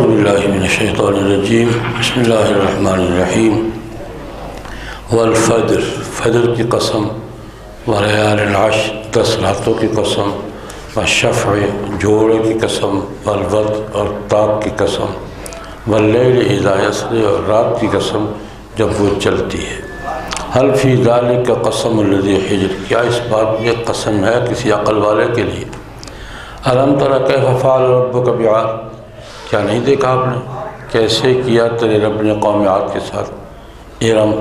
باللہ من الشیطان الرجیم بسم اللہ الرحمن الرحیم والفجر، فجر کی قسم، ولیال العشر، 10 راتوں کی قسم، والشفع، جوڑے کی قسم، والوتر، اور طاق کی قسم، واللیل اذا یسری، اور رات کی قسم جب وہ چلتی ہے۔ حل فی ذلک قسم الذی حجر، کیا اس بات میں قسم ہے کسی عقل والے کے لیے؟ الم تر کیف فعل ربک بعاد، کیا نہیں دیکھا آپ نے کیسے کیا تیرے رب نے قوم عاد کے ساتھ؟ ارم،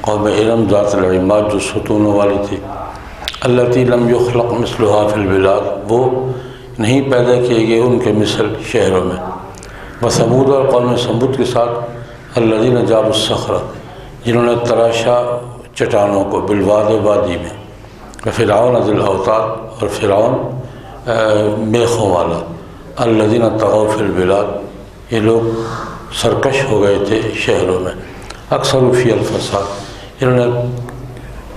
قوم ارم ذات العماد، جو ستونوں والی تھی، التی لم یخلق مثلها فی البلاد، وہ نہیں پیدا کیے گئے ان کے مثل شہروں میں۔ وثمود، اور قوم ثمود کے ساتھ الذین جابوا الصخر، جنہوں نے تراشا چٹانوں کو، بالواد، وادی میں۔ وفرعون ذی الاوتاد، اور فرعون میخوں والا، الذین طغوا فی البلاد، یہ لوگ سرکش ہو گئے تھے شہروں میں۔ اکثر فی الفساد، انہوں نے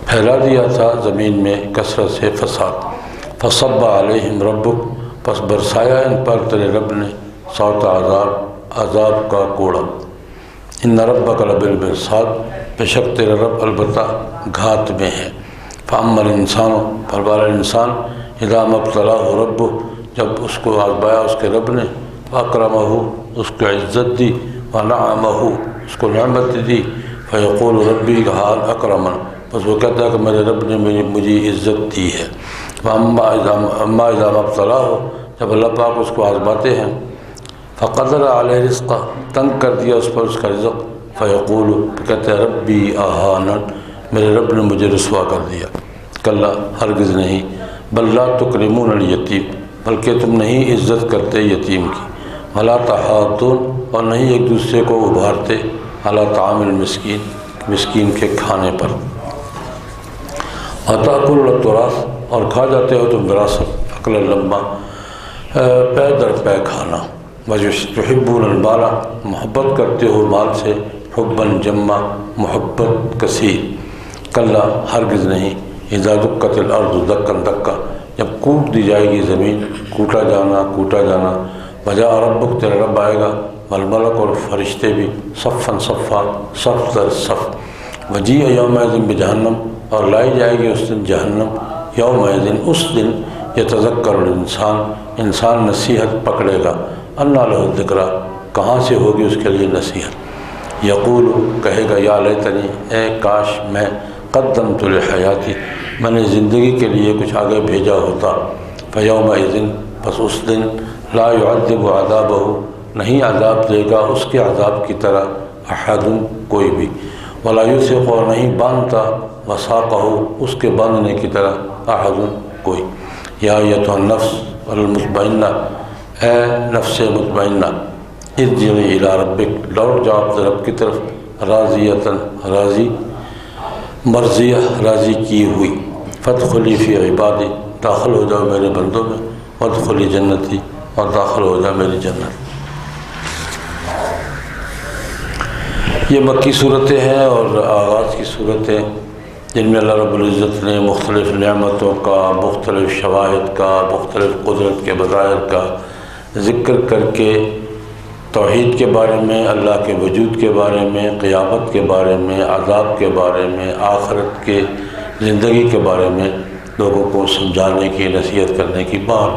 پھیلا دیا تھا زمین میں کثرت سے فساد۔ فصب علیہم ربک، پس برسایا ان پر تیرے رب نے، صوت عذاب کا کوڑا۔ ان ربک لبالمرصاد، بے شک تیرا رب البتہ گھات میں ہے۔ فاما الانسان، پروار انسان، اذا ما ابتلاه ربہ، جب اس کو آزمایا اس کے رب نے، اکرمہ، اس کو عزت دی، ونعمہ، اس کو نعمت دی، فیقول ربی حال اکرمن، بس وہ کہتا ہے کہ میرے رب نے مجھے عزت دی ہے۔ اما اذا ما ابتلاه، جب اللہ پاک اس کو آزماتے ہیں، فقدر علیہ رزقہ، تنگ کر دیا اس پر اس کا رزق، فیقول، کہتے ہیں ربی اہانن، میرے رب نے مجھے رسوا کر دیا۔ کلا، ہرگز نہیں، بل لا تکرمون الیتیم، بلکہ تم نہیں عزت کرتے یتیم کی، ولا تحاضون، اور نہیں ایک دوسرے کو ابھارتے، علی طعام المسکین، مسکین کے کھانے پر۔ وتأکلون التراث، اور کھا جاتے ہو تم وراثت، اکلا لما، پے در پے کھانا۔ وتحبون المال، محبت کرتے ہو مال سے، حبا جما، محبت کثیر۔ کلا، ہرگز نہیں، اذا دکت الارض دکا دکا، جب کوٹ دی جائے گی زمین، کوٹا جانا، وجاء ربک، تیرا رب آئے گا، والملک، اور فرشتے بھی، صفا صفا، صف در صف۔ وجیء یومئذ بجہنم، اور لائی جائے گی اس دن جہنم، یومئذ، اس دن، یتذکر الانسان، انسان نصیحت پکڑے گا، انا لہ الذکریٰ، کہاں سے ہوگی اس کے لیے نصیحت؟ یقول، کہے گا، یا لیتنی، اے کاش میں، قدمت لحیاتی، میں نے زندگی کے لیے کچھ آگے بھیجا ہوتا۔ فیومئذ، بس اس دن، لا یعذب عذابہ، نہیں عذاب دے گا اس کے عذاب کی طرح، احد، کوئی بھی، ولا یوثق، اور نہیں باندھتا، وثاقہ، اس کے باندھنے کی طرح، احد، کوئی۔ یا ایتھا النفس المطمئنہ، اے نفس مطمئنہ، ارجعی الی ربک، لوٹ جاؤ اپنے رب کی طرف، راضیۃً، راضی، مرضیہ، راضی کی ہوئی، فادخلی فی عبادی، داخل ہو جاؤ میرے بندوں میں، وادخلی جنتی، اور داخل ہو جاؤ میری جنت۔ یہ مکی صورتیں ہیں اور آغاز کی صورتیں، جن میں اللہ رب العزت نے مختلف نعمتوں کا، مختلف شواہد کا، مختلف قدرت کے بظاہر کا ذکر کر کے توحید کے بارے میں، اللہ کے وجود کے بارے میں، قیامت کے بارے میں، عذاب کے بارے میں، آخرت کے زندگی کے بارے میں لوگوں کو سمجھانے کی، نصیحت کرنے کی بار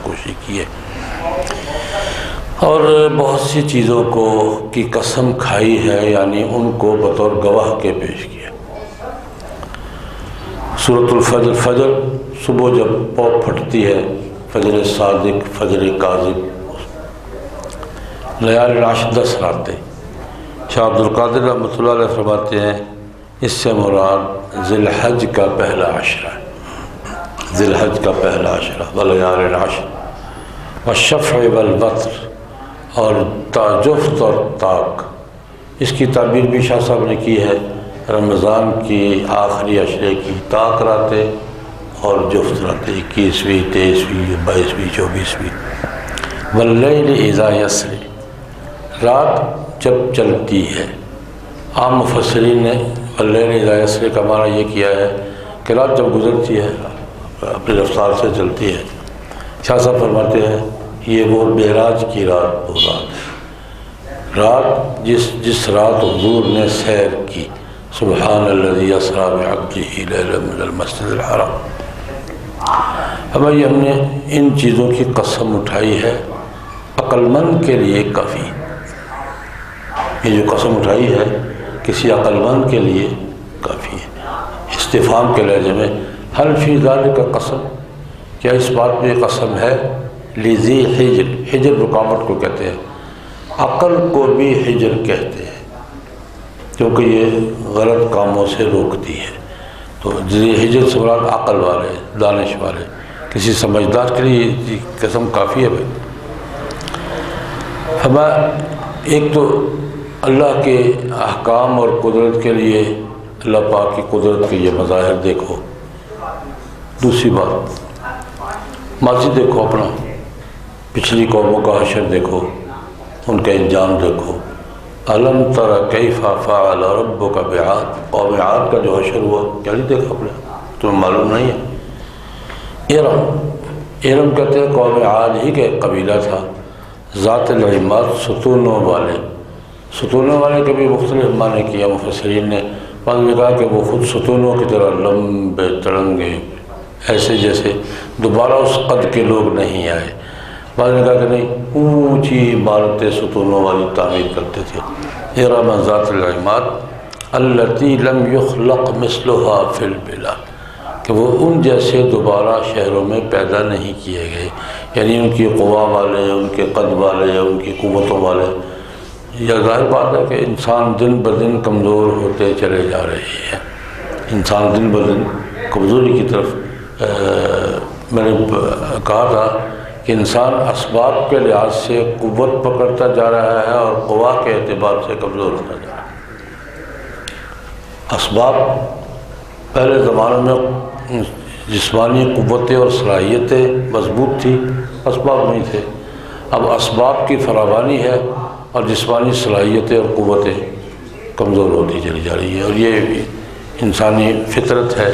کوشش کی ہے، اور بہت سی چیزوں کی قسم کھائی ہے، یعنی ان کو بطور گواہ کے پیش کیا۔ سورۃ الفجر، فجر، صبح جب پوپ پھٹتی ہے، فجر صادق، فجر کاذب۔ لیال العشر، 10 راتیں۔ شاہ عبد القادر رحمۃ اللہ علیہ فرماتے ہیں، اس سے مراد ذی الحج کا پہلا عشرہ ہے، ذی الحج کا پہلا عشرہ، ولیال العشر، والشفع والوتر، اور جفت اور طاق۔ اس کی تعبیر بھی شاہ صاحب نے کی ہے، رمضان کی آخری عشرے کی طاق راتیں اور جفت راتیں، 21ویں، 23ویں، 22ویں، 24ویں۔ واللیل اذا یسری، رات جب چلتی ہے۔ عام مفسرین نے واللیل اذا یسری کا معنی یہ کیا ہے کہ رات جب گزرتی ہے، اپنی رفتار سے چلتی ہے۔ شاہ صاحب فرماتے ہیں یہ وہ معراج کی رات وہ رات ہے، رات جس رات حضور نے سیر کی، سبحان الذی اسریٰ بعبدہ لیلا من المسجد الحرام۔ ہم نے ان چیزوں کی قسم اٹھائی ہے، عقل مند کے لیے کافی، یہ جو قسم اٹھائی ہے کسی عقل مند کے لیے کافی ہے۔ استفہام کے لہجے میں حل فی ذالک قسم، کیا اس بات میں قسم ہے؟ لذی حجر، حجر رکاوٹ کو کہتے ہیں، عقل کو بھی حجر کہتے ہیں کیونکہ یہ غلط کاموں سے روکتی ہے۔ تو ذی حجر سے مراد عقل والے، دانش والے، کسی سمجھدار کے لیے یہ قسم کافی ہے بھائی۔ ایک تو اللہ کے احکام اور قدرت کے لیے اللہ پاک کی قدرت کے یہ مظاہر دیکھو، دوسری بات ماضی دیکھو، اپنا پچھلی قوموں کا حشر دیکھو، ان کا انجام دیکھو۔ الم تر کیف فعل ربک بعاد، قوم عاد کا جو حشر ہوا کیا نہیں دیکھا آپ نے؟ تمہیں معلوم نہیں ہے؟ ارم کہتے ہیں قوم عاد ہی کا ایک قبیلہ تھا، ذات العماد، ستونوں والے۔ ستونوں والے کے بھی مختلف معنی کیا مفسرین نے، بعض نے کہا کہ وہ خود ستونوں کی طرح لمبے تڑنگے، ایسے جیسے دوبارہ اس قد کے لوگ نہیں آئے۔ بعض نے کہا کہ نہیں، اونچی عمارتیں ستونوں والی تعمیر کرتے تھے۔ ارم ذات العماد التی لم یخلق مثلها فی البلاد، کہ وہ ان جیسے دوبارہ شہروں میں پیدا نہیں کیے گئے، یعنی ان کی قوا والے، ان کے قد والے، ان کی قوتوں والے۔ یہ ظاہر بات ہے کہ انسان دن بدن کمزور ہوتے چلے جا رہے ہیں، انسان دن بدن کمزوری کی طرف میں نے کہا تھا کہ انسان اسباب کے لحاظ سے قوت پکڑتا جا رہا ہے اور قوا کے اعتبار سے کمزور ہوتا جا رہا ہے۔ اسباب پہلے زمانے میں جسمانی قوتیں اور صلاحیتیں مضبوط تھی، اسباب نہیں تھے۔ اب اسباب کی فراوانی ہے اور جسمانی صلاحیتیں اور قوتیں کمزور ہوتی چلی جا رہی ہیں، اور یہ انسانی فطرت ہے۔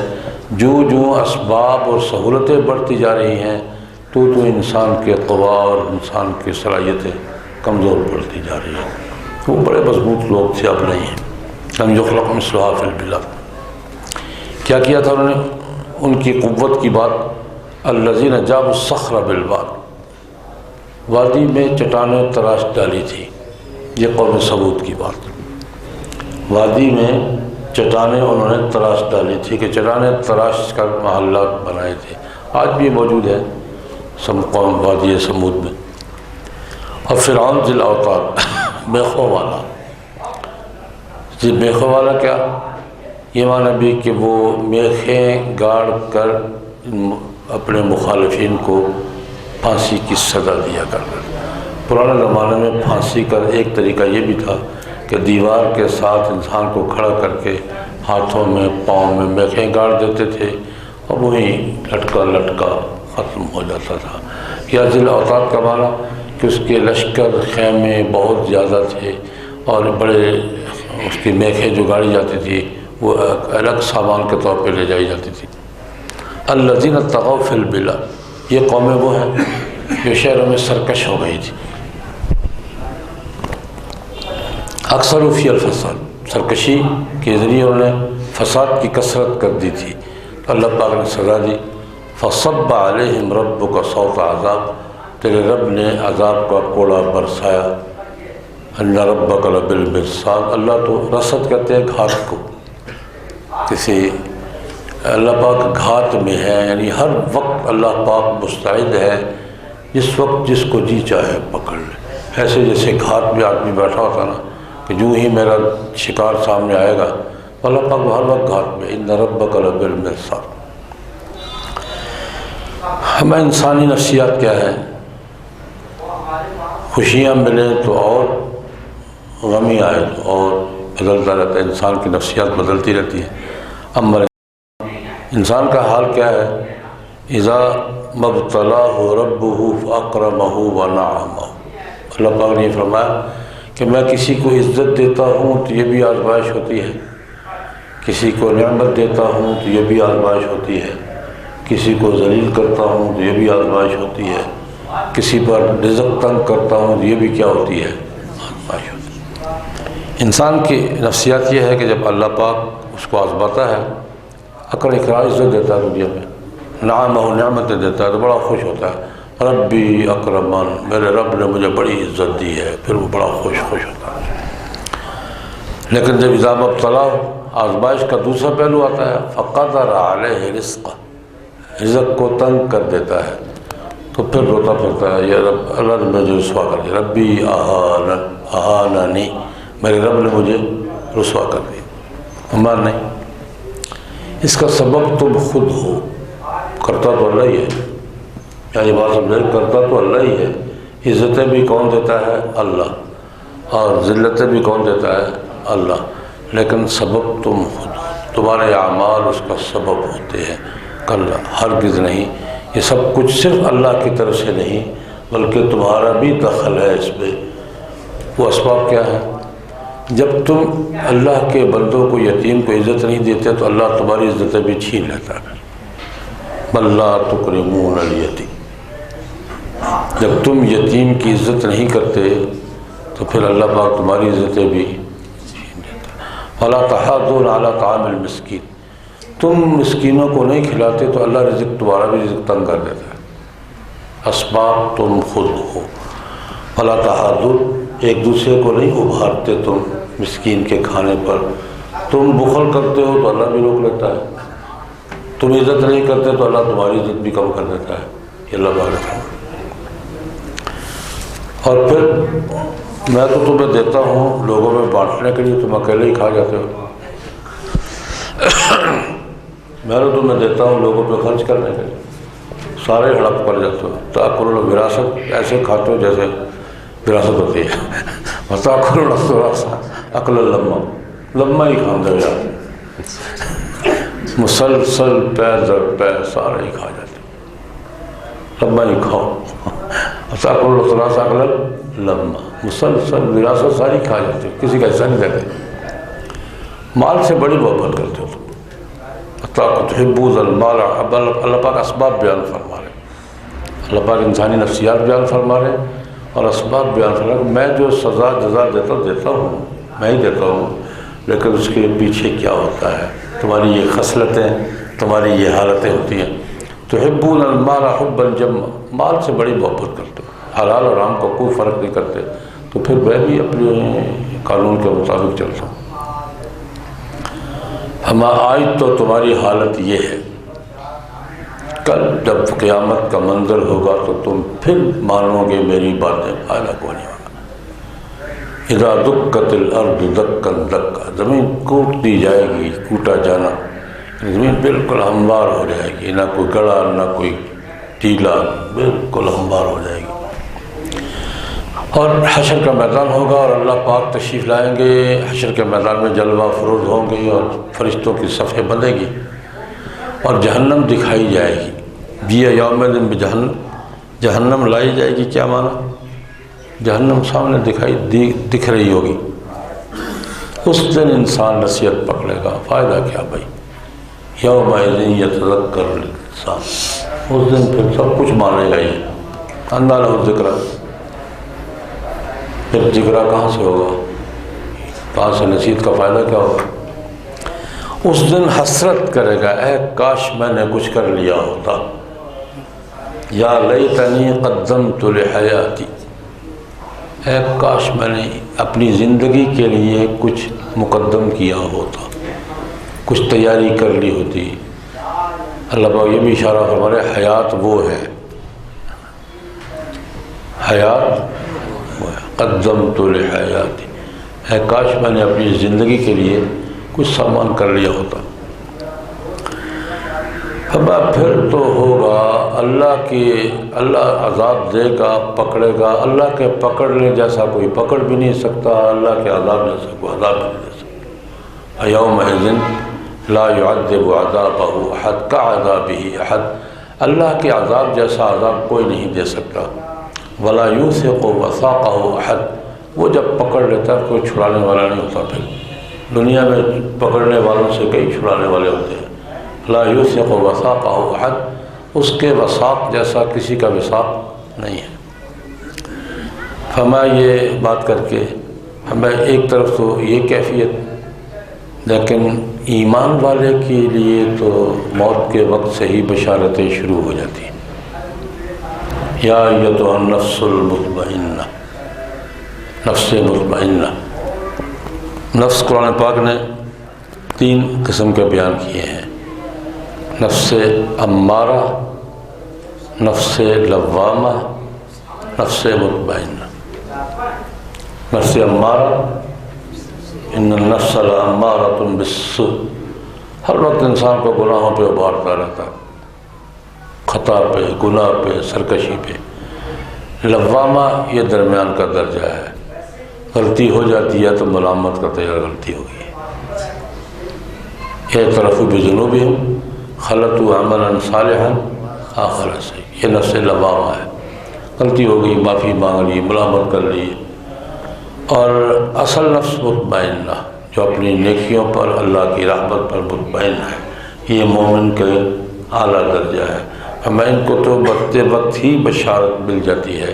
جو اسباب اور سہولتیں بڑھتی جا رہی ہیں تو انسان کے قوا اور انسان کی صلاحیتیں کمزور پڑتی جا رہی ہیں۔ وہ بڑے مضبوط لوگ تھے، اب نہیں ہیں۔ لم یخلق مثلها فی البلاد، کیا کیا تھا انہوں نے؟ ان کی قوت کی بات، الذین جابوا الصخر بالواد، وادی میں چٹانیں تراش ڈالی تھی، یہ قوم ثمود کی بات۔ وادی میں چٹانیں انہوں نے تراش ڈالی تھی، کہ چٹانیں تراش کر محلات بنائے تھے، آج بھی موجود ہے قوم وادی ثمود میں۔ اور فرعون ذی الاوتاد، میخوں والا۔ میخوں والا کیا؟ یہ معنی بھی کہ وہ میخیں گاڑ کر اپنے مخالفین کو پھانسی کی سزا دیا کرتا۔ پرانے زمانے میں پھانسی کا ایک طریقہ یہ بھی تھا کہ دیوار کے ساتھ انسان کو کھڑا کر کے ہاتھوں میں پاؤں میں میخیں گاڑ دیتے تھے اور وہیں لٹکا لٹکا ختم ہو جاتا تھا۔ یا ذی الاوتاد کا معنی کہ اس کے لشکر خیمے بہت زیادہ تھے اور بڑے اس کی میخیں جو گاڑی جاتی تھی وہ الگ سامان کے طور پہ لے جائی جاتی تھی۔ الذین طغوا فی البلاد، یہ قومیں وہ ہیں جو شہروں میں سرکش ہو گئی تھی۔ اکثر فی الفساد، سرکشی کے ذریعے انہوں نے فساد کی کثرت کر دی تھی، اللہ پاک نے سزا دی۔ فصب علیہم ربک صوت عذاب، تیرے رب نے عذاب کا کوڑا برسایا۔ ان ربک لبالمرصاد، اللہ تو رصد کہتے ہیں گھات کو، کسی اللہ پاک گھات میں ہے، یعنی ہر وقت اللہ پاک مستعد ہے، جس وقت جس کو جی چاہے پکڑ لے۔ ایسے جیسے گھات میں آدمی بیٹھا ہوتا نا کہ جو ہی میرا شکار سامنے آئے گا، اللہ پاک ہر وقت گھات میں، ان ربک لبالمرصاد۔ ہمیں انسانی نفسیات کیا ہے؟ خوشیاں ملیں تو اور، غمی آئے تو اور، بدلتا رہتا ہے، انسان کی نفسیات بدلتی رہتی ہے۔ اما انسان کا حال کیا ہے؟ اذا مبتلاہ ربہ فاکرمہ ونعمہ، اللہ پاک نے فرمایا کہ میں کسی کو عزت دیتا ہوں تو یہ بھی آزمائش ہوتی ہے، کسی کو نعمت دیتا ہوں تو یہ بھی آزمائش ہوتی ہے، کسی کو ذلیل کرتا ہوں تو یہ بھی آزمائش ہوتی ہے۔ کسی پر رزق تنگ کرتا ہوں، یہ بھی کیا ہوتی ہے؟ آزمائش ہوتی ہے۔ انسان کی نفسیات یہ ہے کہ جب اللہ پاک اس کو آزماتا ہے، اکر اکرام عزت دیتا ہے دنیا میں، نعمہ و نعمتیں دیتا ہے تو بڑا خوش ہوتا ہے، ربی اکرمن، میرے رب نے مجھے بڑی عزت دی ہے، پھر وہ بڑا خوش ہوتا ہے۔ لیکن جب اذا مبتلیٰ، آزمائش کا دوسرا پہلو آتا ہے، فقدر علیہ رزقہ، رزق کو تنگ کر دیتا ہے تو پھر روتا پھرتا ہے، یا رب، اللہ نے مجھے رسوا کر دیا، ربی اہاننی، میرے رب نے مجھے رسوا کر دیا۔ ہمارا نہیں، اس کا سبب تم خود ہو، کرتا تو اللہ ہی ہے، یعنی بات سمجھے، کرتا تو اللہ ہی ہے، عزتیں بھی کون دیتا ہے؟ اللہ، اور ذلتیں بھی کون دیتا ہے؟ اللہ، لیکن سبب تم خود ہو، تمہارے اعمال اس کا سبب ہوتے ہیں، کل ہرگز نہیں، یہ سب کچھ صرف اللہ کی طرف سے نہیں بلکہ تمہارا بھی دخل ہے اس میں۔ وہ اسباب کیا ہے؟ جب تم اللہ کے بندوں کو، یتیم کو عزت نہیں دیتے تو اللہ تمہاری عزتیں بھی چھین لیتا ہے۔ بل لا تکرمون الیتیم، جب تم یتیم کی عزت نہیں کرتے تو پھر اللہ پاک تمہاری عزتیں بھی چھین لیتا ہے۔ ولا تحاضون علی طعام المسکین، تم مسکینوں کو نہیں کھلاتے تو اللہ رزق، تمہارا بھی رزق تنگ کر دیتا ہے۔ اسباب تم خود ہو۔ ولا تحاضون، ایک دوسرے کو نہیں ابھارتے تم مسکین کے کھانے پر، تم بخل کرتے ہو تو اللہ بھی روک لیتا ہے، تم عزت نہیں کرتے تو اللہ تمہاری عزت بھی کم کر دیتا ہے، یہ اللہ بارک ہے۔ اور پھر میں تو تمہیں دیتا ہوں لوگوں میں بانٹنے کے لیے، تم اکیلے ہی کھا جاتے ہو، میں تو تمہیں دیتا ہوں لوگوں پہ خرچ کرنے کے لیے، سارے ہڑپ کر جاتے ہو۔ تاکل الوراثت، ایسے کھاتے ہو جیسے وراثت ہوتی ہے، وتاکل التراث اکل لمہ، لمہ ہی کھاندے یار، مسلسل پے در پے سارے ہی کھا جاتے ہو، لمہ ہی کھاؤ، وتاکل التراث اکل لمہ، مسلسل وراثت ساری کھا جاتے ہو، کسی کا حصہ نہیں دیتے، مال سے بڑی محبت کرتے ہو تم۔ تحبون المال، اللہ پاک اسباب بیان فرما رہے ہیں، اللہ پاک انسانی نفسیات بیان فرما رہے ہیں اور اسباب بیان فرما رہے ہیں۔ میں جو سزا جزا دیتا ہوں میں ہی دیتا ہوں، لیکن اس کے پیچھے کیا ہوتا ہے؟ تمہاری یہ خصلتیں، تمہاری یہ حالتیں ہوتی ہیں۔ تحبون المال حبا جما، مال سے بڑی محبت کرتے ہو، حلال اور حرام کا کوئی فرق نہیں کرتے، تو پھر میں بھی اپنے قانون کے مطابق چلتا ہوں۔ ہما آج تو تمہاری حالت یہ ہے، کل جب قیامت کا منظر ہوگا تو تم پھر مانو گے میری باتیں، فائدہ کو نہیں ہوگا۔ اذا دکت الارض دکا دکا، زمین کوٹ دی جائے گی، کوٹا جانا، زمین بالکل ہموار ہو جائے گی، نہ کوئی گڑھا نہ کوئی ٹیلا، بالکل ہموار ہو جائے گی۔ اور حشر کا میدان ہوگا اور اللہ پاک تشریف لائیں گے، حشر کے میدان میں جلوہ فروز ہوں گے اور فرشتوں کی صفیں بندھے گی اور جہنم دکھائی جائے گی۔ یہ یوم دن میں جہنم لائی جائے گی، کیا معنی؟ جہنم سامنے دکھ رہی ہوگی۔ اس دن انسان نصیحت پکڑے گا، فائدہ کیا بھائی؟ یومئذ یتذکر الانسان، اس دن پھر سب کچھ مانے گا، یہ انہ لہ الذکریٰ، پھر ذکرہ کہاں سے ہوگا؟ کہاں سے نصیحت کا فائدہ کیا ہوگا؟ اس دن حسرت کرے گا، اے کاش میں نے کچھ کر لیا ہوتا، یا لیتنی قدمت لحیاتی، اے کاش میں نے اپنی زندگی کے لیے کچھ مقدم کیا ہوتا، کچھ تیاری کر لی ہوتی۔ اللہ پاک یہ بھی اشارہ فرما رہے، حیات وہ ہے، حیات قدمت لحیاتی، اے کاش میں نے اپنی زندگی کے لیے کچھ سامان کر لیا ہوتا۔ اب پھر تو ہوگا اللہ عذاب دے گا، پکڑے گا، اللہ کے پکڑنے جیسا کوئی پکڑ بھی نہیں سکتا، اللہ کے عذاب جیسا کوئی عذاب بھی نہیں دے سکتا۔ یومئذ لا يعذب عذابہ احد کعذابہ احد، اللہ کے عذاب جیسا عذاب کوئی نہیں دے سکتا۔ ولا یوثق وثاقہ احد، وہ جب پکڑ لیتا ہے کوئی چھڑانے والا نہیں ہوتا۔ پھر دنیا میں پکڑنے والوں سے کئی چھڑانے والے ہوتے ہیں۔ لا یوثق وثاقہ احد، اس کے وثاق جیسا کسی کا وثاق نہیں ہے۔ فرمایا یہ بات کر کے ہمیں ایک طرف تو یہ کیفیت، لیکن ایمان والے کے لیے تو موت کے وقت سے ہی بشارتیں شروع ہو جاتی ہیں۔ یا ایتھا النفس المطمئنہ، نفس مطمئنہ۔ نفس قرآن پاک نے 3 قسم کے بیان کیے ہیں، نفس امارہ، نفس لوامہ، نفس مطمئنہ۔ نفس امارہ، ان النفس لامارۃ بالسوء، ہر وقت انسان کو گناہوں پہ ابھارتا رہتا، خطا پہ، گناہ پہ، سرکشی پہ۔ لوامہ یہ درمیان کا درجہ ہے، غلطی ہو جاتی ہے تو ملامت کرتے ہیں غلطی ہو گئی۔ اعترفوا بذنوبہم خلطوا عملا صالحا آخر سے، یہ نفس لوامہ ہے، غلطی ہو گئی، معافی مانگ لی، ملامت کر لی۔ اور اصل نفس مطمئنہ جو اپنی نیکیوں پر، اللہ کی رحمت پر مطمئن ہے، یہ مومن کے اعلیٰ درجہ ہے۔ ہمیں ان کو تو مرتے وقت ہی بشارت مل جاتی ہے،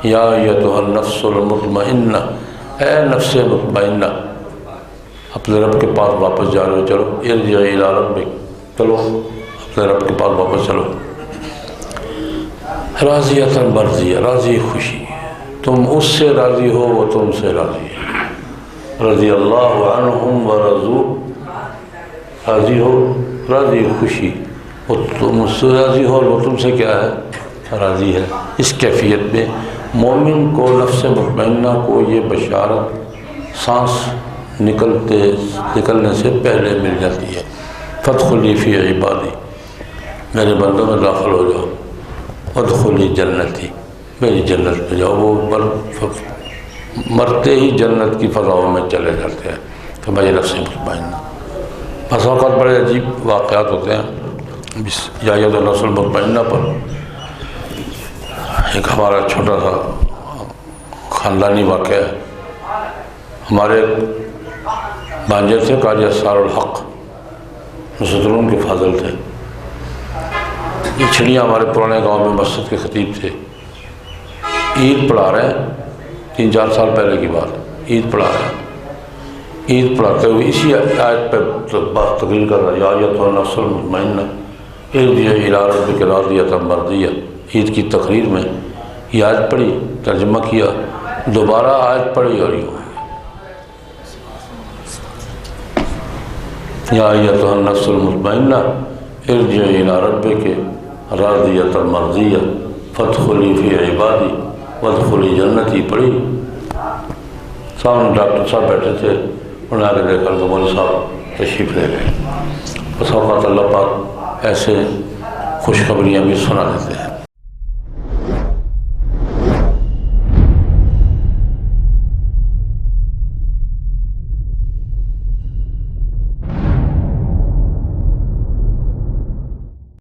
یا ایتھا النفس المطمئنہ، اے نفس مطمئنہ، اپنے رب کے پاس واپس جا رہے ہو، چلو ارجعی الی ربک، چلو اپنے رب کے پاس واپس چلو۔ راضیۃ مرضیہ، راضی خوشی، تم اس سے راضی ہو، وہ تم سے راضی ہے۔ رضی اللہ عنہم ورضوا، راضی ہو، راضی خوشی، وہ تم اس سے راضی ہو اور وہ تم سے کیا ہے؟ راضی ہے۔ اس کیفیت میں مومن کو، نفس مطمئنہ کو یہ بشارت سانس نکلنے سے پہلے مل جاتی ہے، فادخلی فی عبادی، میرے بندوں میں داخل ہو جاؤ، وادخلی جنتی، میری جنت میں جاؤ۔ وہ مرتے ہی جنت کی فضاؤں میں چلے جاتے ہیں کہ میں نفس مطمئنہ۔ بس اوقات بڑے عجیب واقعات ہوتے ہیں یا ایتھا النفس المطمئنہ پر۔ ایک ہمارا چھوٹا سا خاندانی واقعہ ہے، ہمارے بانجے تھے قاضی اسرار الحق، نصرت کے فاضل تھے۔ یہ چھڑیاں ہمارے پرانے گاؤں میں مسجد کے خطیب تھے، عید پڑھا رہے ہیں، 3-4 سال پہلے کی بات، عید پڑھا رہے ہیں، عید پڑھاتے ہوئے اسی آیت پہ بات تقریر کر رہا ہے، یا ایتھا النفس المطمئنہ ارجعی الی ربک راضیۃ مرضیہ۔ عید کی تقریر میں یہ آیت پڑھی، ترجمہ کیا، دوبارہ آیت پڑھی اور یوں یا ایتھا النفس المطمئنہ ارجعی الی ربک راضیۃ مرضیہ فادخلی فی عبادی وادخلی جنتی پڑھی۔ سامنے ڈاکٹر صاحب بیٹھے تھے، انہوں نے آ کے دیکھا کہ مولوی صاحب تشریف لے گئے۔ بس اوقات اللہ پاک ایسے خوشخبریاں بھی سنا دیتے ہیں۔